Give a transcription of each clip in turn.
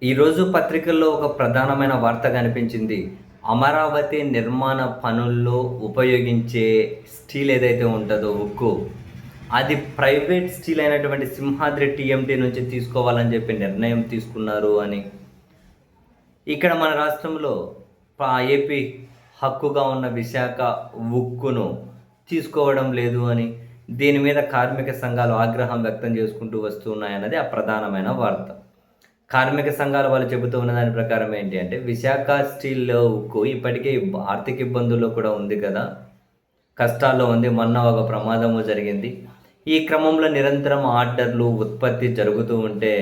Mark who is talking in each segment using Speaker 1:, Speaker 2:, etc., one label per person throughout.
Speaker 1: ఈరోజు పత్రికల్లో ఒక ప్రధానమైన వార్త కనిపించింది. అమరావతి నిర్మాణ పనుల్లో ఉపయోగించే స్టీల్ ఏదైతే ఉంటదో ఉక్కు, అది ప్రైవేట్ స్టీల్ అయినటువంటి సింహాద్రి టీఎంటీ నుంచి తీసుకోవాలని చెప్పి నిర్ణయం తీసుకున్నారు అని. ఇక్కడ మన రాష్ట్రంలో ఏపీ హక్కుగా ఉన్న విశాఖ ఉక్కును తీసుకోవడం లేదు అని, దీని మీద కార్మిక సంఘాలు ఆగ్రహం వ్యక్తం చేసుకుంటూ వస్తున్నాయన్నది ఆ ప్రధానమైన వార్త. కార్మిక సంఘాల వాళ్ళు చెబుతూ ఉన్న దాని ప్రకారం ఏంటి అంటే, విశాఖ స్టీల్ ఉక్కు ఇప్పటికే ఆర్థిక ఇబ్బందుల్లో కూడా ఉంది కదా, కష్టాల్లో ఉంది. మొన్న ఒక ప్రమాదము జరిగింది. ఈ క్రమంలో నిరంతరం ఆర్డర్లు ఉత్పత్తి జరుగుతూ ఉంటే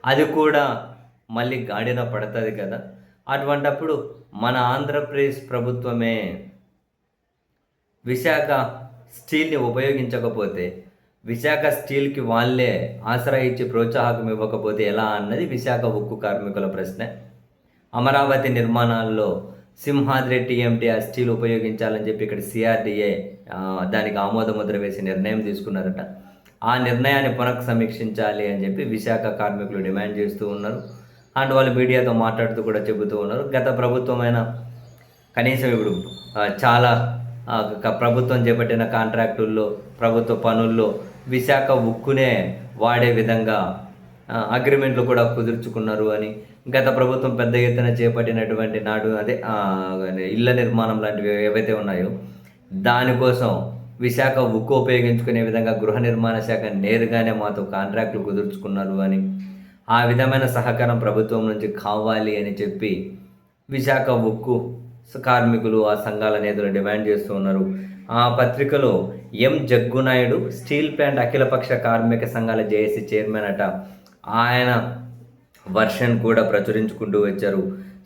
Speaker 1: అది కూడా మళ్ళీ గాడిన పడుతుంది కదా. అటువంటప్పుడు మన ఆంధ్రప్రదేశ్ ప్రభుత్వమే విశాఖ స్టీల్ని ఉపయోగించకపోతే, విశాఖ స్టీల్కి వాళ్ళే ఆసరా ఇచ్చి ప్రోత్సాహకం ఇవ్వకపోతే ఎలా అన్నది విశాఖ ఉక్కు కార్మికుల ప్రశ్న. అమరావతి నిర్మాణాల్లో సింహాద్రి టీఎంటీ ఆ స్టీల్ ఉపయోగించాలని చెప్పి ఇక్కడ సిఆర్డీఏ దానికి ఆమోద ముద్ర వేసి నిర్ణయం తీసుకున్నారట. ఆ నిర్ణయాన్ని పునఃసమీక్షించాలి అని చెప్పి విశాఖ కార్మికులు డిమాండ్ చేస్తూ ఉన్నారు. అండ్ వాళ్ళు మీడియాతో మాట్లాడుతూ కూడా చెబుతూ ఉన్నారు, గత ప్రభుత్వమైన కనీసం ఇప్పుడు చాలా ప్రభుత్వం చేపట్టిన కాంట్రాక్టుల్లో, ప్రభుత్వ పనుల్లో విశాఖ ఉక్కునే వాడే విధంగా అగ్రిమెంట్లు కూడా కుదుర్చుకున్నారు అని, గత ప్రభుత్వం పెద్ద ఎత్తున చేపట్టినటువంటి ఇళ్ల నిర్మాణం లాంటివి ఏవైతే ఉన్నాయో దానికోసం విశాఖ ఉక్కు ఉపయోగించుకునే విధంగా గృహ నిర్మాణ శాఖ నేరుగానే మాతో కాంట్రాక్టులు కుదుర్చుకున్నారు అని, ఆ విధమైన సహకారం ప్రభుత్వం నుంచి కావాలి అని చెప్పి విశాఖ ఉక్కు కార్మికులు ఆ సంఘాల నేతలు డిమాండ్ చేస్తూ ఉన్నారు. ఆ పత్రికలో ఎం జగ్గునాయుడు, స్టీల్ ప్లాంట్ అఖిలపక్ష కార్మిక సంఘాల జేఏసీ చైర్మన్ అట, ఆయన వర్షన్ కూడా ప్రచురించుకుంటూ వచ్చారు.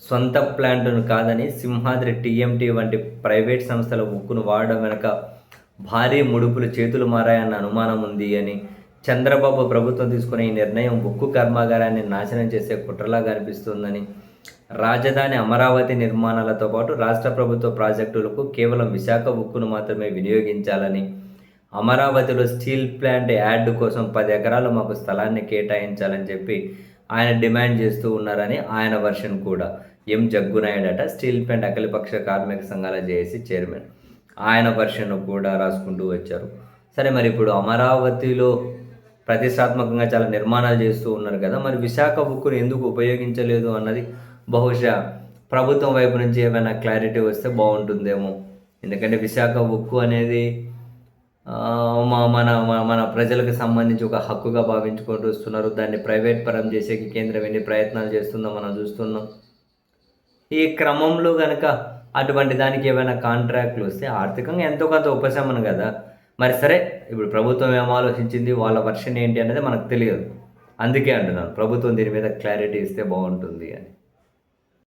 Speaker 1: సొంత ప్లాంట్ను కాదని సింహాద్రి టీఎంటీ వంటి ప్రైవేట్ సంస్థల ఉక్కును వాడడం వెనక భారీ ముడుపులు చేతులు మారాయన్న అనుమానం ఉంది అని, చంద్రబాబు ప్రభుత్వం తీసుకునే ఈ నిర్ణయం ఉక్కు కర్మాగారాన్ని నాశనం చేసే కుట్రలాగా అనిపిస్తుందని, రాజధాని అమరావతి నిర్మాణాలతో పాటు రాష్ట్ర ప్రభుత్వ ప్రాజెక్టులకు కేవలం విశాఖ ఉక్కును మాత్రమే వినియోగించాలని, అమరావతిలో స్టీల్ ప్లాంట్ యాడ్ కోసం 10 ఎకరాలు మాకు స్థలాన్ని కేటాయించాలని చెప్పి ఆయన డిమాండ్ చేస్తూ ఉన్నారని ఆయన వర్షన్ కూడా. ఎం జగ్గునాయుడు అట, స్టీల్ ప్లాంట్ అఖిలపక్ష కార్మిక సంఘాల జేఏసీ చైర్మన్, ఆయన వర్షన్ కూడా రాసుకుంటూ వచ్చారు. సరే, మరి ఇప్పుడు అమరావతిలో ప్రతిష్టాత్మకంగా చాలా నిర్మాణాలు చేస్తూ ఉన్నారు కదా, మరి విశాఖ ఉక్కును ఎందుకు ఉపయోగించలేదు అన్నది బహుశా ప్రభుత్వం వైపు నుంచి ఏమైనా క్లారిటీ వస్తే బాగుంటుందేమో. ఎందుకంటే విశాఖ ఉక్కు అనేది మన మన ప్రజలకు సంబంధించి ఒక హక్కుగా భావించుకుంటూ వస్తున్నారు. దాన్ని ప్రైవేట్ పరం చేసేకి కేంద్రం ఎన్ని ప్రయత్నాలు చేస్తుందో మనం చూస్తున్నాం. ఈ క్రమంలో కనుక అటువంటి దానికి ఏమైనా కాంట్రాక్ట్లు వస్తే ఆర్థికంగా ఎంతో కొంత ఉపశమనం కదా. మరి సరే, ఇప్పుడు ప్రభుత్వం ఏం ఆలోచించింది, వాళ్ళ వర్షన్ ఏంటి అనేది మనకు తెలియదు. అందుకే అంటున్నాను, ప్రభుత్వం దీని మీద క్లారిటీ ఇస్తే బాగుంటుంది అని.